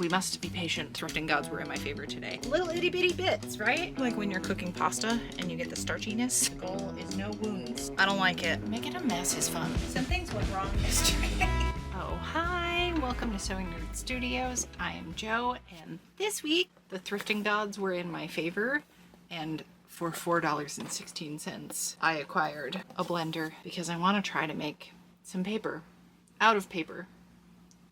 We must be patient. Thrifting gods were in my favor today. Little itty bitty bits, right? Like when you're cooking pasta and you get the starchiness. The goal is no wounds. I don't like it. Making a mess is fun. Some things went wrong yesterday. Oh, hi. Welcome to Sewing Nerd Studios. I am Jo, and this week the thrifting gods were in my favor, and for $4.16 I acquired a blender because I want to try to make some paper out of paper.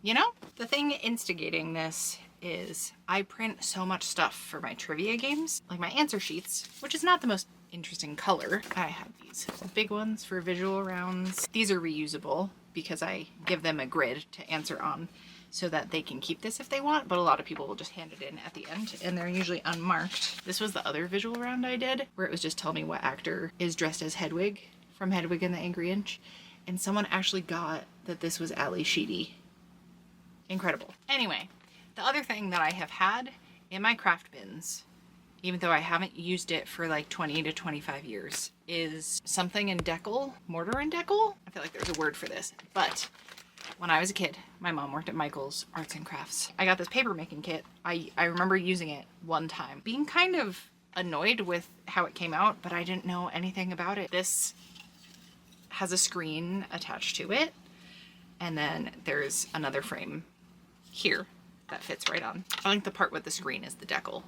You know, the thing instigating this is I print so much stuff for my trivia games, like my answer sheets, which is not the most interesting color. I have these big ones for visual rounds. These are reusable because I give them a grid to answer on so that they can keep this if they want, but a lot of people will just hand it in at the end and they're usually unmarked. This was the other visual round I did where it was just tell me what actor is dressed as Hedwig from Hedwig and the Angry Inch, and someone actually got that this was Ali Sheedy. Incredible. Anyway, the other thing that I have had in my craft bins, even though I haven't used it for like 20 to 25 years, is something in Deckle, mortar and Deckle? I feel like there's a word for this, but when I was a kid, my mom worked at Michael's Arts and Crafts. I got this paper making kit. I remember using it one time, being kind of annoyed with how it came out, but I didn't know anything about it. This has a screen attached to it, and then there's another frame here that fits right on. I think the part with the screen is the Deckle.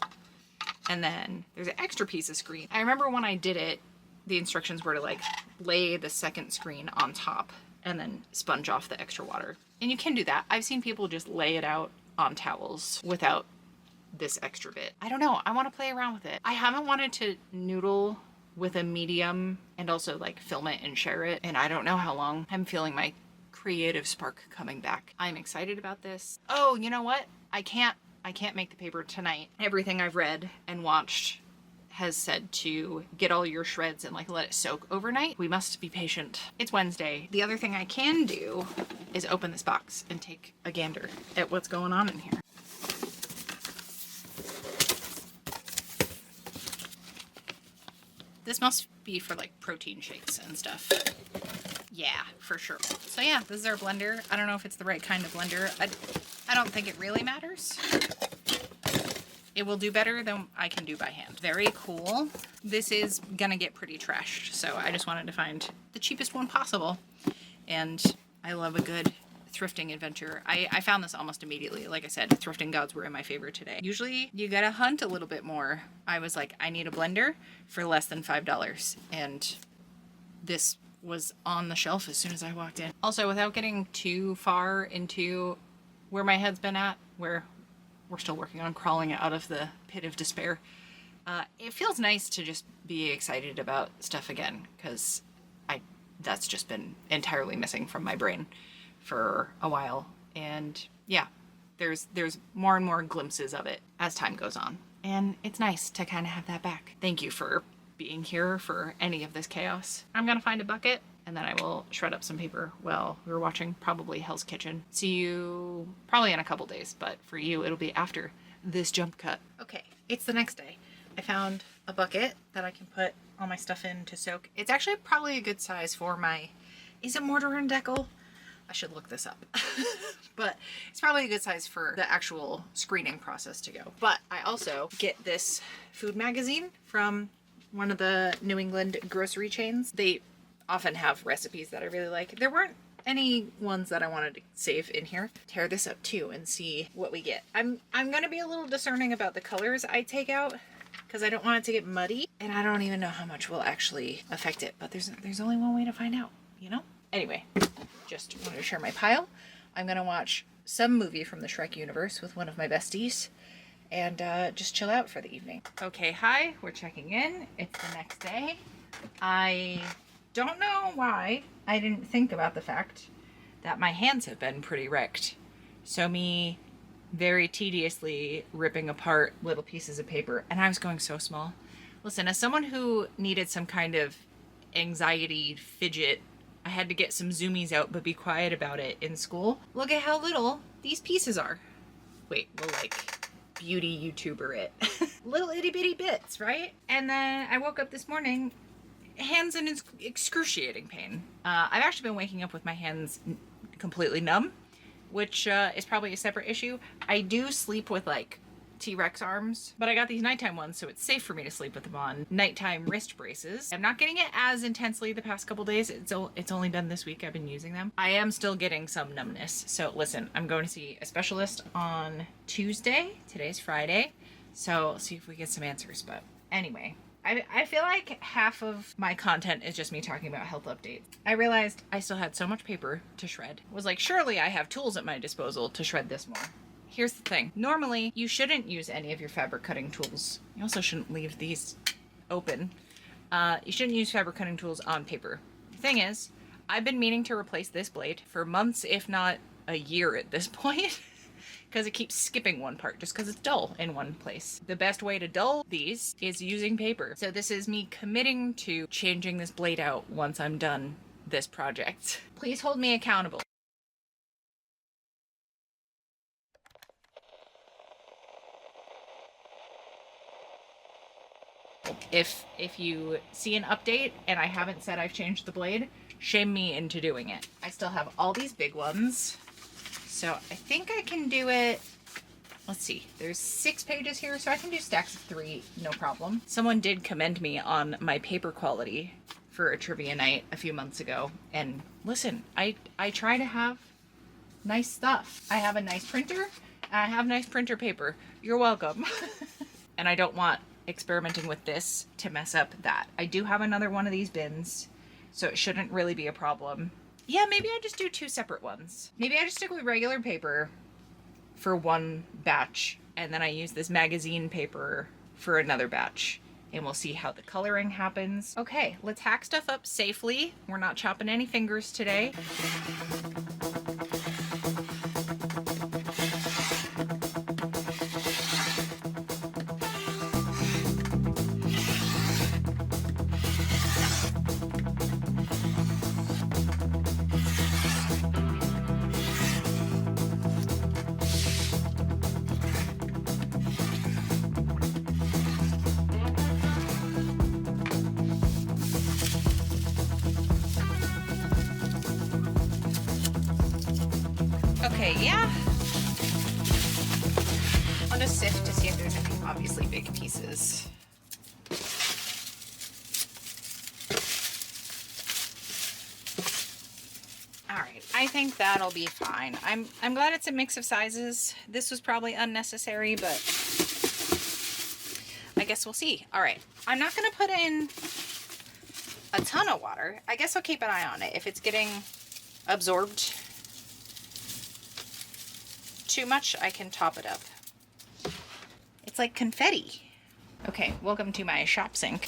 And then there's an extra piece of screen. I remember when I did it, the instructions were to like lay the second screen on top and then sponge off the extra water. And you can do that. I've seen people just lay it out on towels without this extra bit. I don't know. I want to play around with it. I haven't wanted to noodle with a medium and also like film it and share it. And I don't know how long. I'm feeling my creative spark coming back. I'm excited about this. Oh, you know what? I can't make the paper tonight. Everything I've read and watched has said to get all your shreds and like let it soak overnight. We must be patient. It's Wednesday. The other thing I can do is open this box and take a gander at what's going on in here. This must be for like protein shakes and stuff. Yeah, for sure. So yeah, this is our blender. I don't know if it's the right kind of blender. I don't think it really matters. It will do better than I can do by hand. Very cool. This is gonna get pretty trashed, so I just wanted to find the cheapest one possible. And I love a good thrifting adventure. I found this almost immediately. Like I said, thrifting gods were in my favor today. Usually you gotta hunt a little bit more. I was like, I need a blender for less than $5, and this was on the shelf as soon as I walked in. Also, without getting too far into where my head's been at, where we're still working on crawling out of the pit of despair, it feels nice to just be excited about stuff again, because that's just been entirely missing from my brain for a while. And yeah, there's more and more glimpses of it as time goes on, and it's nice to kind of have that back. Thank you for being here for any of this chaos. I'm gonna find a bucket and then I will shred up some paper while we're watching probably Hell's Kitchen. See you probably in a couple days, but for you it'll be after this jump cut. Okay, it's the next day. I found a bucket that I can put all my stuff in to soak. It's actually probably a good size for my, is it mortar and Deckle? I should look this up. But it's probably a good size for the actual screening process to go. But I also get this food magazine from one of the New England grocery chains. They often have recipes that I really like. There weren't any ones that I wanted to save in here. Tear this up too and see what we get. I'm gonna be a little discerning about the colors I take out because I don't want it to get muddy, and I don't even know how much will actually affect it, but there's only one way to find out, you know? Anyway, just wanted to share my pile. I'm gonna watch some movie from the Shrek universe with one of my besties and just chill out for the evening. Okay, hi, we're checking in. It's the next day. I don't know why I didn't think about the fact that my hands have been pretty wrecked. So me very tediously ripping apart little pieces of paper, and I was going so small. Listen, as someone who needed some kind of anxiety fidget, I had to get some zoomies out but be quiet about it in school. Look at how little these pieces are. Wait, we'll like beauty YouTuber it. Little itty bitty bits, right? And then I woke up this morning, hands in excruciating pain. I've actually been waking up with my hands completely numb which is probably a separate issue. I do sleep with like T-Rex arms, but I got these nighttime ones, so it's safe for me to sleep with them on. Nighttime wrist braces. I'm not getting it as intensely the past couple days. It's only been this week I've been using them. I am still getting some numbness. So listen, I'm going to see a specialist on Tuesday. Today's Friday. So see if we get some answers. But anyway, I feel like half of my content is just me talking about health updates. I realized I still had so much paper to shred. I was like, surely I have tools at my disposal to shred this more. Here's the thing. Normally, you shouldn't use any of your fabric cutting tools. You also shouldn't leave these open. You shouldn't use fabric cutting tools on paper. The thing is, I've been meaning to replace this blade for months, if not a year at this point, because it keeps skipping one part just because it's dull in one place. The best way to dull these is using paper. So this is me committing to changing this blade out once I'm done this project. Please hold me accountable. If you see an update and I haven't said I've changed the blade, shame me into doing it. I still have all these big ones, so I think I can do it. Let's see, there's 6 pages here, so I can do stacks of 3, no problem. Someone did commend me on my paper quality for a trivia night a few months ago, and listen, I try to have nice stuff. I have a nice printer, and I have nice printer paper. You're welcome. And I don't want experimenting with this to mess up that. I do have another one of these bins, so it shouldn't really be a problem. Yeah, maybe I just do 2 separate ones. Maybe I just stick with regular paper for one batch, and then I use this magazine paper for another batch, and we'll see how the coloring happens. Okay, let's hack stuff up safely. We're not chopping any fingers today. Okay, yeah. I'll just sift to see if there's any obviously big pieces. All right, I think that'll be fine. I'm glad it's a mix of sizes. This was probably unnecessary, but I guess we'll see. All right, I'm not gonna put in a ton of water. I guess I'll keep an eye on it. If it's getting absorbed too much, I can top it up. It's like confetti. Okay, welcome to my shop sink.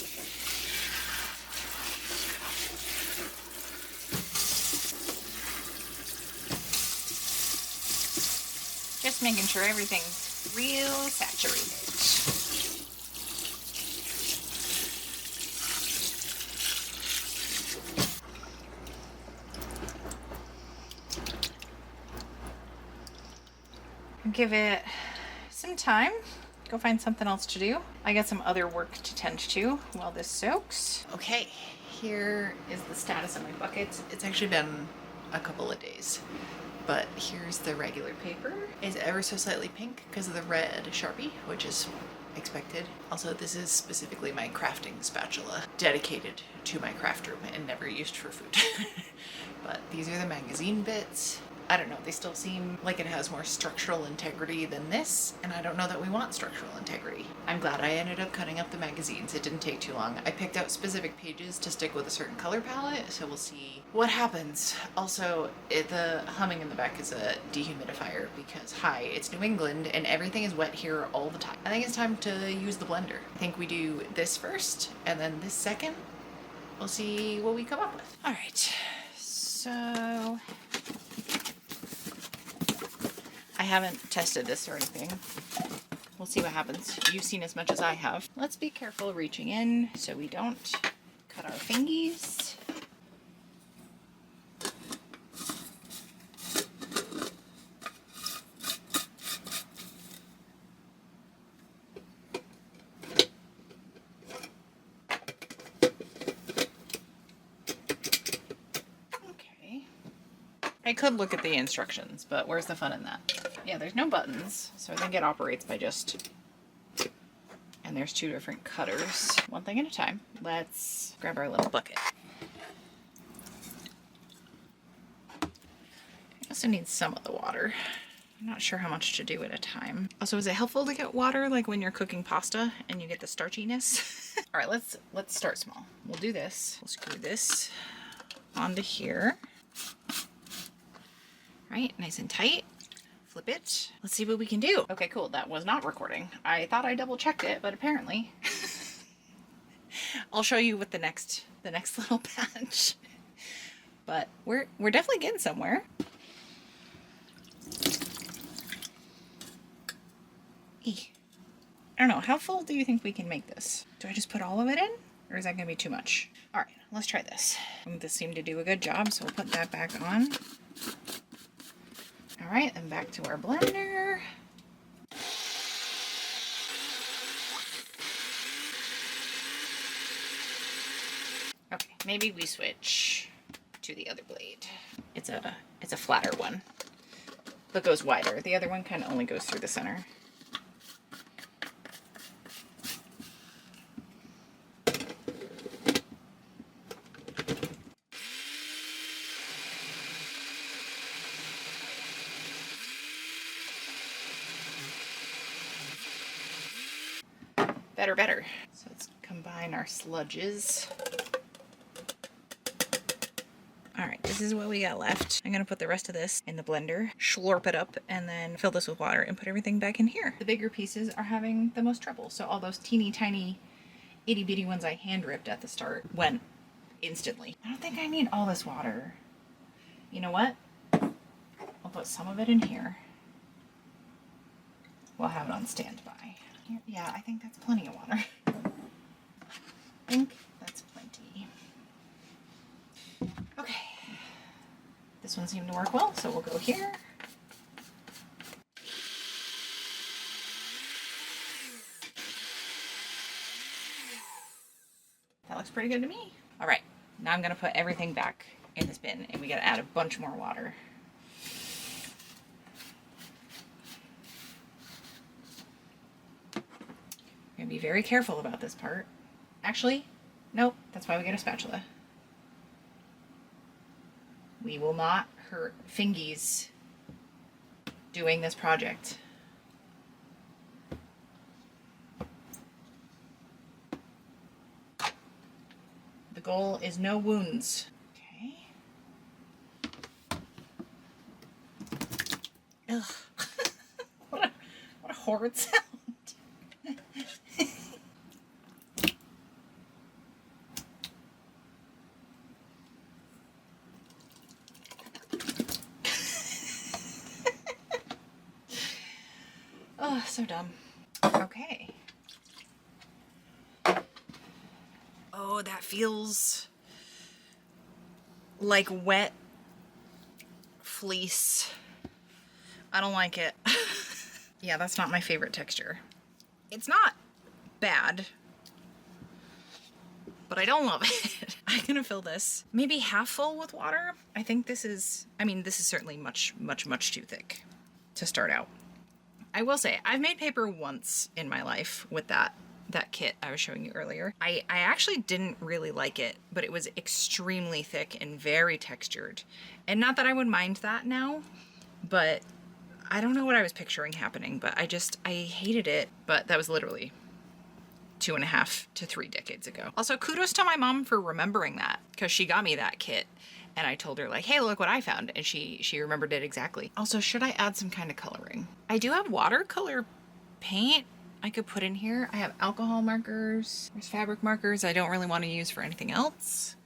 Just making sure everything's real saturated. Give it some time. Go find something else to do. I got some other work to tend to while this soaks. Okay, here is the status of my buckets. It's actually been a couple of days, but here's the regular paper. It's ever so slightly pink because of the red Sharpie, which is expected. Also, this is specifically my crafting spatula, dedicated to my craft room and never used for food. But these are the magazine bits. I don't know, they still seem like it has more structural integrity than this, and I don't know that we want structural integrity. I'm glad I ended up cutting up the magazines. It didn't take too long. I picked out specific pages to stick with a certain color palette, so we'll see what happens. Also, the humming in the back is a dehumidifier because, hi, it's New England and everything is wet here all the time. I think it's time to use the blender. I think we do this first, and then this second. We'll see what we come up with. All right, so I haven't tested this or anything. We'll see what happens. You've seen as much as I have. Let's be careful reaching in so we don't cut our fingies. I I could look at the instructions, but where's the fun in that? Yeah, there's no buttons, so I think it operates by just... And there's 2 different cutters. One thing at a time. Let's grab our little bucket. I also need some of the water. I'm not sure how much to do at a time. Also, is it helpful to get water like when you're cooking pasta and you get the starchiness? All right, let's start small. We'll do this. We'll screw this onto here. Right, nice and tight. Flip it. Let's see what we can do. Okay, cool. That was not recording. I thought I double checked it, but apparently. I'll show you with the next little patch. But we're definitely getting somewhere. I don't know. How full do you think we can make this? Do I just put all of it in? Or is that going to be too much? All right, let's try this. This seemed to do a good job, so we'll put that back on. All right, then back to our blender. Okay, maybe we switch to the other blade. It's a flatter one, but goes wider. The other one kind of only goes through the center. Better. So let's combine our sludges. All right, this is what we got left. I'm gonna put the rest of this in the blender, slurp it up, and then fill this with water and put everything back in here. The bigger pieces are having the most trouble. So all those teeny tiny itty bitty ones I hand ripped at the start went instantly. I don't think I need all this water. You know what? I'll put some of it in here. We'll have it on standby. Yeah, I think that's plenty of water. I think that's plenty. Okay. This one seemed to work well, so we'll go here. That looks pretty good to me. All right, now I'm gonna put everything back in this bin, and we gotta add a bunch more water. Be very careful about this part. Actually, nope, that's why we get a spatula. We will not hurt fingies doing this project. The goal is no wounds. Okay. Ugh. What a horrid sound. Oh, so dumb. Okay. Oh, that feels like wet fleece. I don't like it. Yeah, that's not my favorite texture. It's not bad, but I don't love it. I'm gonna fill this maybe half full with water. I think this is, this is certainly much too thick to start out. I will say, I've made paper once in my life with that kit I was showing you earlier. I actually didn't really like it, but it was extremely thick and very textured. And not that I would mind that now, but I don't know what I was picturing happening, but I hated it. But that was literally 2.5 to 3 decades ago. Also, kudos to my mom for remembering that, because she got me that kit. And I told her, like, hey, look what I found. And she remembered it exactly. Also, should I add some kind of coloring? I do have watercolor paint I could put in here. I have alcohol markers. There's fabric markers I don't really want to use for anything else.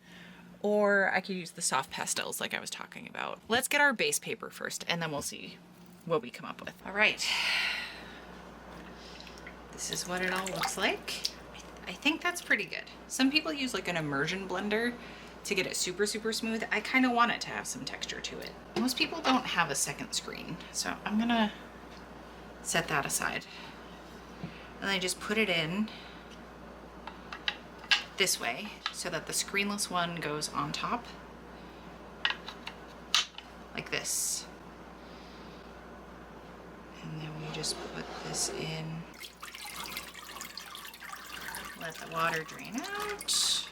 Or I could use the soft pastels like I was talking about. Let's get our base paper first, and then we'll see what we come up with. All right. This is what it all looks like. I think that's pretty good. Some people use like an immersion blender to get it super smooth. I kind of want it to have some texture to it. Most people don't have a second screen, so I'm gonna set that aside. And I just put it in this way so that the screenless one goes on top, like like this. And then we just put this in. Let the water drain out.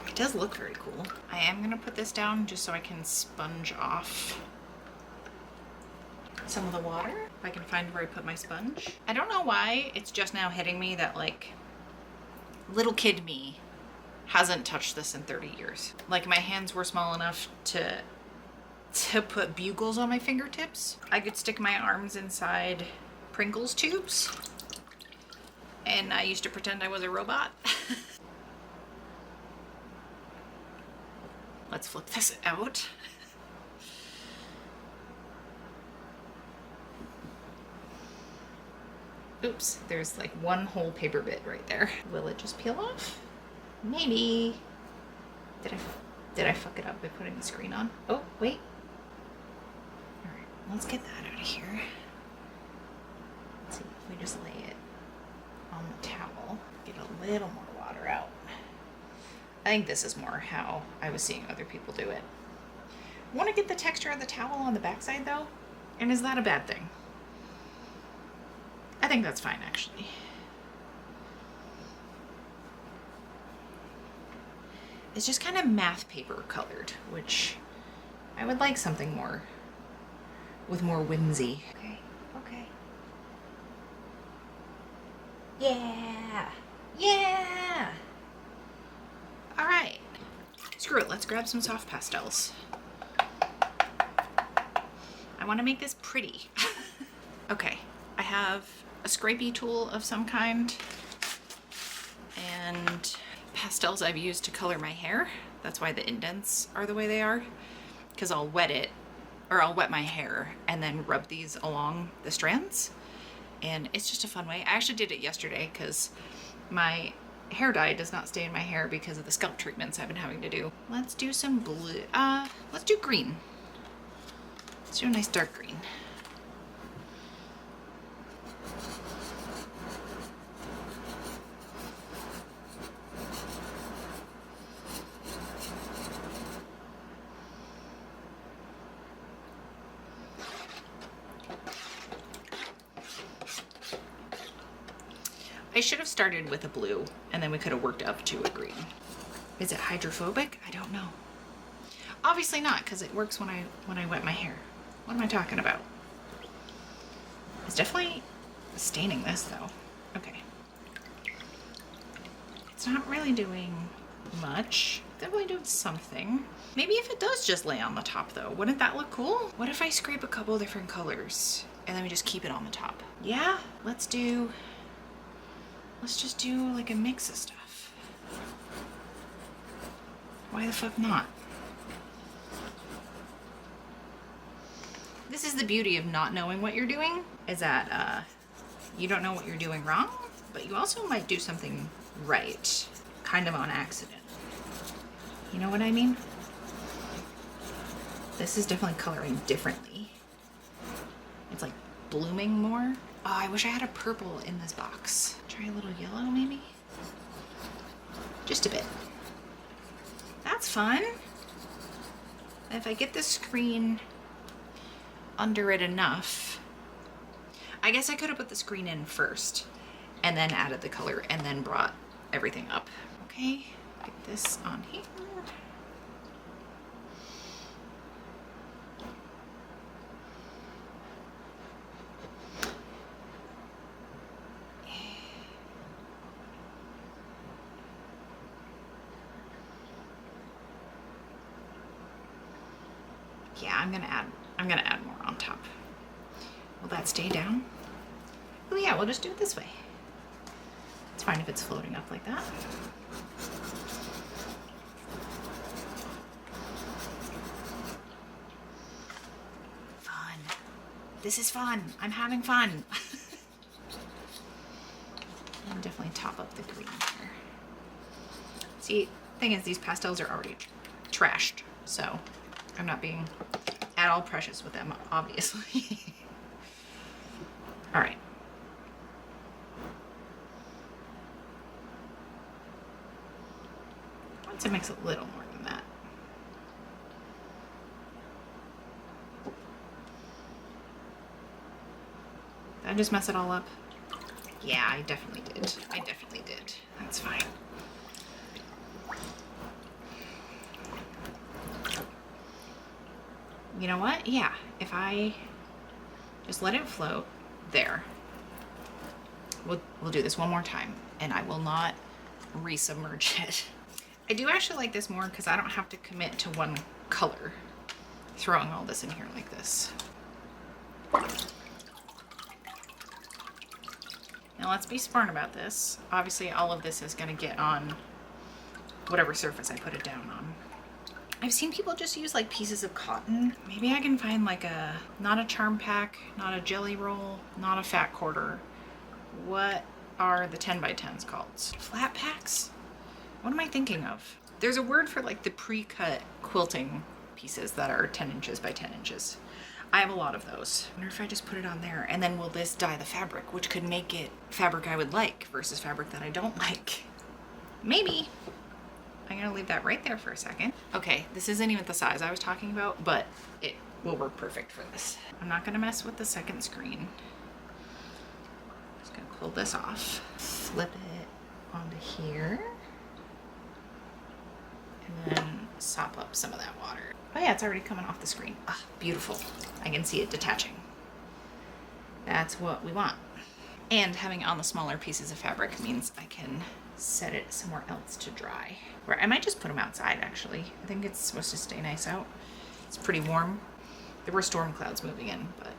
It does look very cool. I am gonna put this down just so I can sponge off some of the water. If I can find where I put my sponge. I don't know why it's just now hitting me that like little kid me hasn't touched this in 30 years. Like my hands were small enough to put bugles on my fingertips. I could stick my arms inside Pringles tubes. And I used to pretend I was a robot. Let's flip this out. Oops, there's like one whole paper bit right there. Will it just peel off? Maybe. Did I fuck it up by putting the screen on? Oh, wait. All right, let's get that out of here. Let's see if we just lay it on the towel. Get a little more water out. I think this is more how I was seeing other people do it. Want to get the texture of the towel on the backside though? And is that a bad thing? I think that's fine actually. It's just kind of math paper colored, which I would like something more with more whimsy. Okay, okay. Yeah, yeah. All right, screw it, let's grab some soft pastels. I want to make this pretty. Okay, I have a scrapey tool of some kind and pastels I've used to color my hair. That's why the indents are the way they are, because I'll wet it, or I'll wet my hair and then rub these along the strands. And it's just a fun way. I actually did it yesterday because my hair dye does not stay in my hair because of the scalp treatments I've been having to do. Let's do some blue. Let's do green. Let's do a nice dark green. I should have started with a blue and then we could have worked up to a green. Is it hydrophobic? I don't know. Obviously not, because it works when I wet my hair. What am I talking about? It's definitely staining this though. Okay. It's not really doing much. Definitely doing something. Maybe if it does just lay on the top though, wouldn't that look cool? What if I scrape a couple different colors and then we just keep it on the top? Yeah, let's just do like a mix of stuff. Why the fuck not? This is the beauty of not knowing what you're doing, is that you don't know what you're doing wrong, but you also might do something right, kind of on accident. You know what I mean? This is definitely coloring differently. It's like blooming more. Oh, I wish I had a purple in this box. Try a little yellow maybe? Just a bit. That's fun. If I get the screen under it enough, I guess I could have put the screen in first and then added the color and then brought everything up. Okay, get this on here. Yeah, I'm gonna add more on top. Will that stay down? Oh yeah, we'll just do it this way. It's fine if it's floating up like that. Fun. This is fun. I'm having fun. And definitely top up the green here. See, thing is, these pastels are already trashed, so I'm not being at all precious with them, obviously. All right. I want to mix a little more than that. Did I just mess it all up? Yeah, I definitely did. I definitely did. That's fine. You know what? Yeah, if I just let it float there. We'll do this one more time, and I will not resubmerge it. I do actually like this more because I don't have to commit to one color throwing all this in here like this. Now let's be smart about this. Obviously all of this is going to get on whatever surface I put it down on. I've seen people just use like pieces of cotton. Maybe I can find like a, not a charm pack, not a jelly roll, not a fat quarter. What are the 10 by 10s called? Flat packs? What am I thinking of? There's a word for like the pre-cut quilting pieces that are 10 inches by 10 inches. I have a lot of those. I wonder if I just put it on there, and then will this dye the fabric, which could make it fabric I would like versus fabric that I don't like. Maybe. I'm gonna leave that right there for a second. Okay, this isn't even the size I was talking about, but it will work perfect for this. I'm not gonna mess with the second screen. Just gonna pull this off, flip it onto here, and then sop up some of that water. Oh yeah, it's already coming off the screen. Ah, beautiful. I can see it detaching. That's what we want. And having it on the smaller pieces of fabric means I can set it somewhere else to dry. Or I might just put them outside actually. I think it's supposed to stay nice out. It's pretty warm. There were storm clouds moving in, but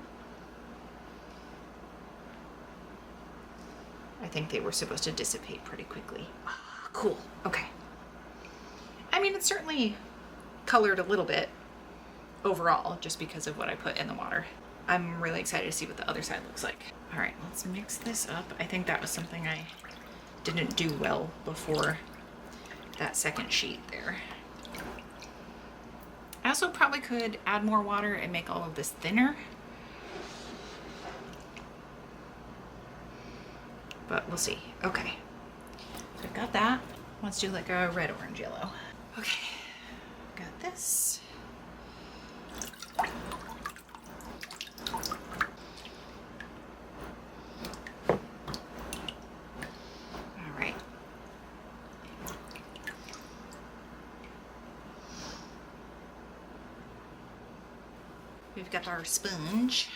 I think they were supposed to dissipate pretty quickly. Ah, cool, okay. I mean, it's certainly colored a little bit overall just because of what I put in the water. I'm really excited to see what the other side looks like. All right, let's mix this up. I think that was something I didn't do well before that second sheet there. I also probably could add more water and make all of this thinner, but we'll see. Okay, so I've got that. Let's do like a red, orange, yellow. Okay, got this. All right. We've got our sponge.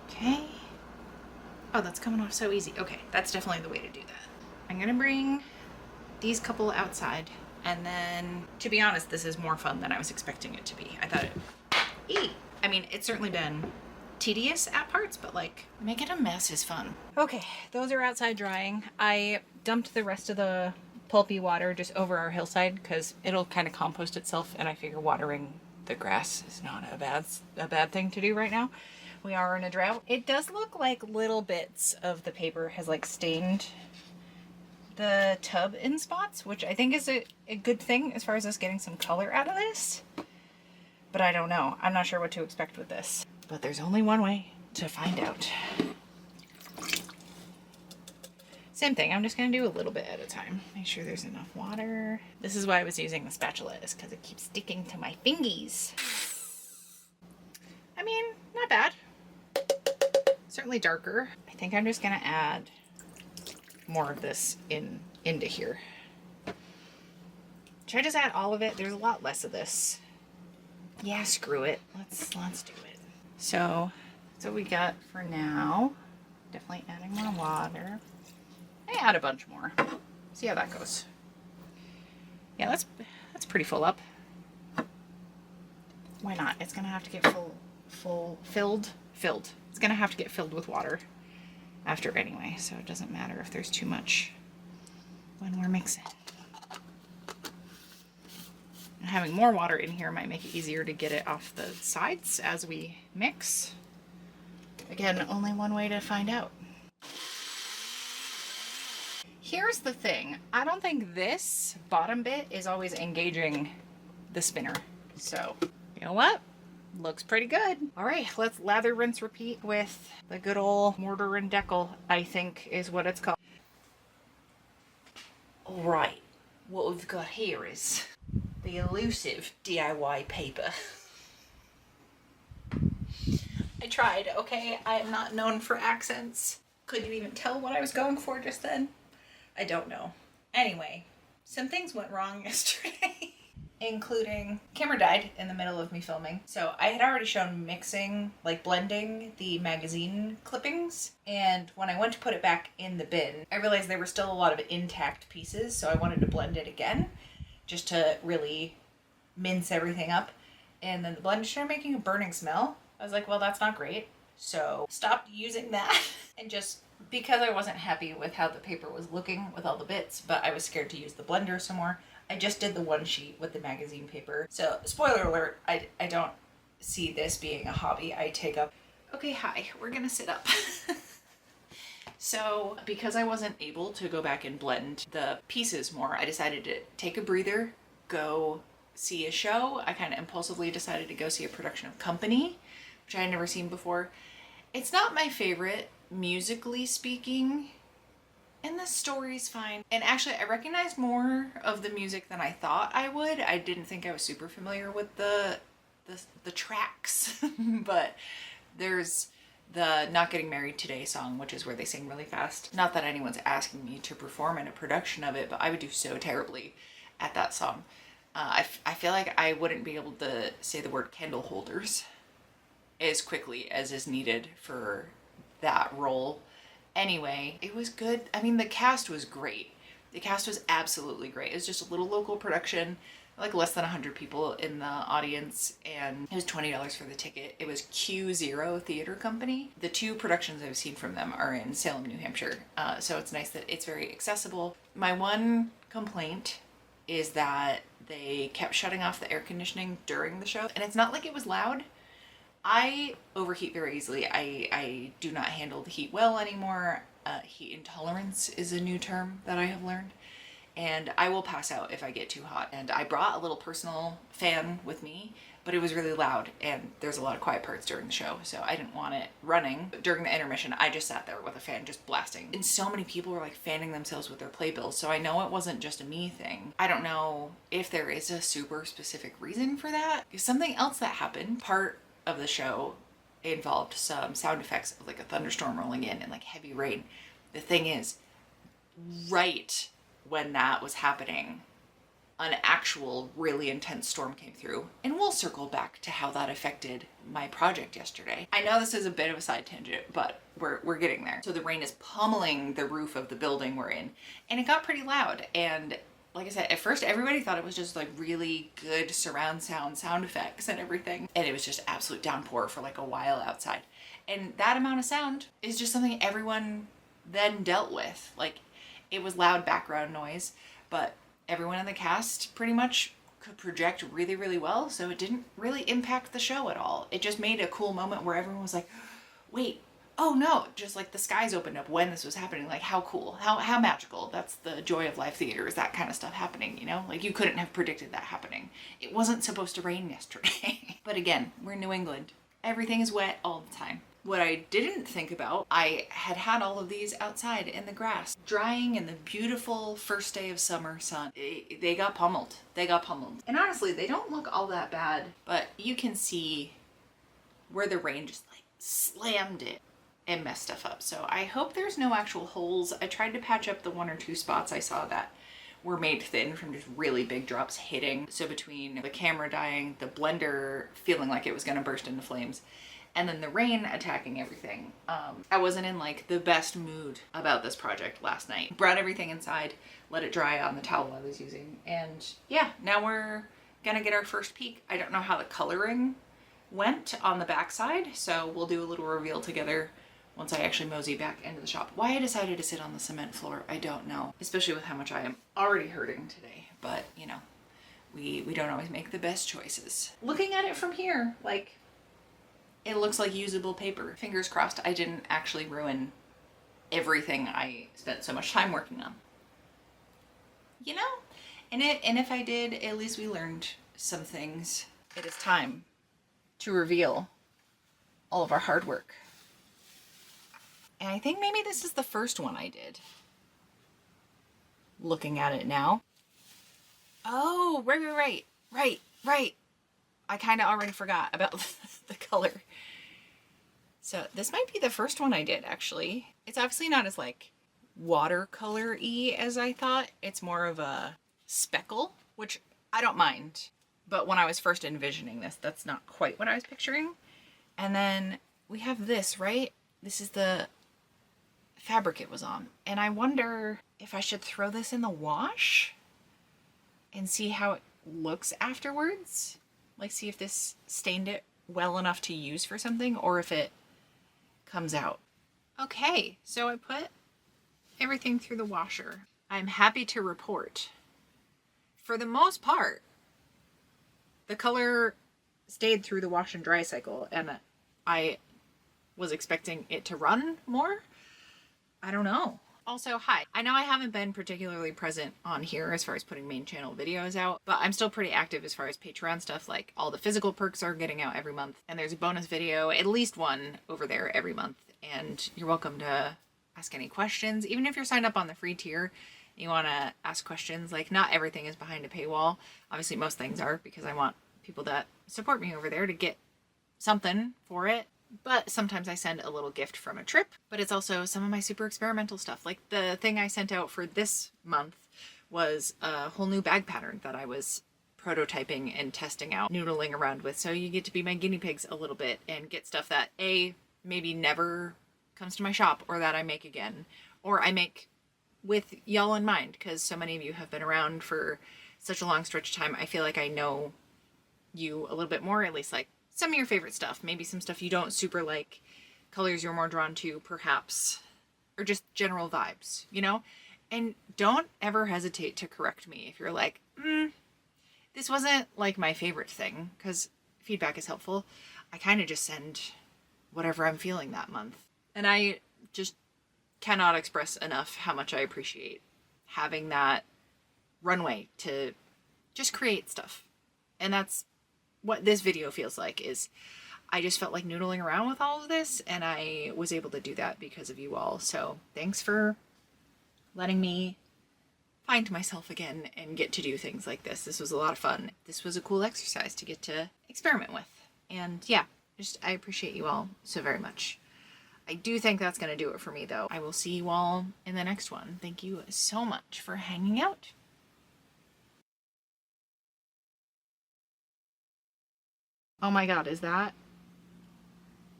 Okay. Oh, that's coming off so easy. Okay, that's definitely the way to do that. I'm gonna bring these couple outside, and then, to be honest, this is more fun than I was expecting it to be. I thought I mean, it's certainly been tedious at parts, but like, making a mess is fun. Okay, those are outside drying. I dumped the rest of the pulpy water just over our hillside because it'll kind of compost itself, and I figure watering the grass is not a bad thing to do right now. We are in a drought. It does look like little bits of the paper has like stained the tub in spots, which I think is a good thing as far as us getting some color out of this. But I don't know. I'm not sure what to expect with this. But there's only one way to find out. Same thing, I'm just gonna do a little bit at a time. Make sure there's enough water. This is why I was using the spatula, is because it keeps sticking to my fingies. I mean, not bad. Certainly darker. I think I'm just gonna add more of this into here. Should I just add all of it? There's a lot less of this. Yeah, screw it. Let's do it. So that's what we got for now. Definitely adding more water. I add a bunch more. See how that goes. Yeah, that's pretty full up. Why not? It's gonna have to get filled. It's gonna have to get filled with water after anyway, so it doesn't matter if there's too much when we're mixing. And having more water in here might make it easier to get it off the sides as we mix. Again, only one way to find out. Here's the thing. I don't think this bottom bit is always engaging the spinner. So, you know what? Looks pretty good. All right, let's lather, rinse, repeat with the good old mortar and deckle, I think is what it's called. All right, what we've got here is the elusive DIY paper. I tried, okay? I am not known for accents. Could you even tell what I was going for just then? I don't know. Anyway, some things went wrong yesterday, including camera died in the middle of me filming. So I had already shown mixing, like blending the magazine clippings. And when I went to put it back in the bin, I realized there were still a lot of intact pieces. So I wanted to blend it again just to really mince everything up. And then the blender started making a burning smell. I was like, well, that's not great. So stopped using that and just because I wasn't happy with how the paper was looking with all the bits, but I was scared to use the blender some more, I just did the one sheet with the magazine paper. So spoiler alert, I don't see this being a hobby I take up. Okay, hi, we're gonna sit up. So because I wasn't able to go back and blend the pieces more, I decided to take a breather, go see a show. I kind of impulsively decided to go see a production of Company, which I had never seen before. It's not my favorite, musically speaking, and the story's fine. And actually, I recognized more of the music than I thought I would. I didn't think I was super familiar with the tracks, but there's the Not Getting Married Today song, which is where they sing really fast. Not that anyone's asking me to perform in a production of it, but I would do so terribly at that song. I feel like I wouldn't be able to say the word candle holders as quickly as is needed for that role. Anyway, it was good. I mean, the cast was great. The cast was absolutely great. It was just a little local production, like less than 100 people in the audience, and it was $20 for the ticket. It was Q0 Theater Company. The two productions I've seen from them are in Salem, New Hampshire. So it's nice that it's very accessible. My one complaint is that they kept shutting off the air conditioning during the show, and it's not like it was loud. I overheat very easily. I do not handle the heat well anymore. Heat intolerance is a new term that I have learned. And I will pass out if I get too hot. And I brought a little personal fan with me, but it was really loud and there's a lot of quiet parts during the show, so I didn't want it running. During the intermission, I just sat there with a fan just blasting. And so many people were like fanning themselves with their playbills, so I know it wasn't just a me thing. I don't know if there is a super specific reason for that. Something else that happened, part of the show involved some sound effects of like a thunderstorm rolling in and like heavy rain. The thing is, right when that was happening, an actual really intense storm came through, and we'll circle back to how that affected my project yesterday. I know this is a bit of a side tangent, but we're getting there. So the rain is pummeling the roof of the building we're in, and it got pretty loud. And like I said, at first everybody thought it was just like really good surround sound effects and everything, and it was just absolute downpour for like a while outside. And that amount of sound is just something everyone then dealt with. Like, it was loud background noise, but everyone in the cast pretty much could project really, really well, so it didn't really impact the show at all. It just made a cool moment where everyone was like, wait, oh no, just like the skies opened up when this was happening. Like, how cool, how magical. That's the joy of live theater, is that kind of stuff happening, you know? Like, you couldn't have predicted that happening. It wasn't supposed to rain yesterday. But again, we're in New England. Everything is wet all the time. What I didn't think about, I had all of these outside in the grass, drying in the beautiful first day of summer sun. They got pummeled. They got pummeled. And honestly, they don't look all that bad, but you can see where the rain just like slammed it and messed stuff up. So I hope there's no actual holes. I tried to patch up the one or two spots I saw that were made thin from just really big drops hitting. So between the camera dying, the blender feeling like it was gonna burst into flames, and then the rain attacking everything, I wasn't in like the best mood about this project last night. Brought everything inside, let it dry on the towel I was using, and yeah, now we're gonna get our first peek. I don't know how the coloring went on the backside, so we'll do a little reveal together once I actually mosey back into the shop. Why I decided to sit on the cement floor, I don't know, especially with how much I am already hurting today, but you know, we don't always make the best choices. Looking at it from here, like, it looks like usable paper. Fingers crossed I didn't actually ruin everything I spent so much time working on. you know? And if I did, at least we learned some things. It is time to reveal all of our hard work. And I think maybe this is the first one I did. Looking at it now. Oh, right. I kind of already forgot about the color. So this might be the first one I did, actually. It's obviously not as like watercolor-y as I thought. It's more of a speckle, which I don't mind. But when I was first envisioning this, that's not quite what I was picturing. And then we have this, right? This is the fabric it was on. And I wonder if I should throw this in the wash and see how it looks afterwards. Like, see if this stained it well enough to use for something, or if it comes out. Okay, so I put everything through the washer. I'm happy to report, for the most part, the color stayed through the wash and dry cycle, and I was expecting it to run more. I don't know. Also, hi. I know I haven't been particularly present on here as far as putting main channel videos out, but I'm still pretty active as far as Patreon stuff. Like, all the physical perks are getting out every month, and there's a bonus video, at least one, over there every month. And you're welcome to ask any questions. Even if you're signed up on the free tier, you want to ask questions. Like, not everything is behind a paywall. Obviously, most things are, because I want people that support me over there to get something for it. But sometimes I send a little gift from a trip, but it's also some of my super experimental stuff. Like the thing I sent out for this month was a whole new bag pattern that I was prototyping and testing out, noodling around with. So you get to be my guinea pigs a little bit and get stuff that maybe never comes to my shop, or that I make again, or I make with y'all in mind, because so many of you have been around for such a long stretch of time. I feel like I know you a little bit more, at least like some of your favorite stuff, maybe some stuff you don't super like, colors you're more drawn to perhaps, or just general vibes, you know? And don't ever hesitate to correct me if you're like, this wasn't like my favorite thing, because feedback is helpful. I kind of just send whatever I'm feeling that month. And I just cannot express enough how much I appreciate having that runway to just create stuff. And that's what this video feels like. Is I just felt like noodling around with all of this, and I was able to do that because of you all. So thanks for letting me find myself again and get to do things like this. This was a lot of fun. This was a cool exercise to get to experiment with. And yeah, I appreciate you all so very much. I do think that's going to do it for me, though. I will see you all in the next one. Thank you so much for hanging out. Oh my god, is that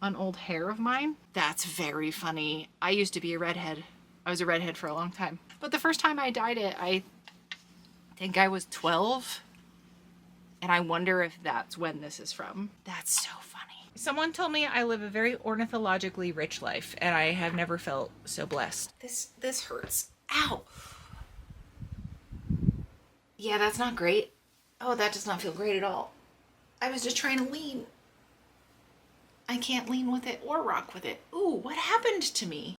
an old hair of mine? That's very funny. I used to be a redhead. I was a redhead for a long time. But the first time I dyed it, I think I was 12. And I wonder if that's when this is from. That's so funny. Someone told me I live a very ornithologically rich life, and I have never felt so blessed. This hurts. Ow! Yeah, that's not great. Oh, that does not feel great at all. I was just trying to lean. I can't lean with it or rock with it. Ooh, what happened to me?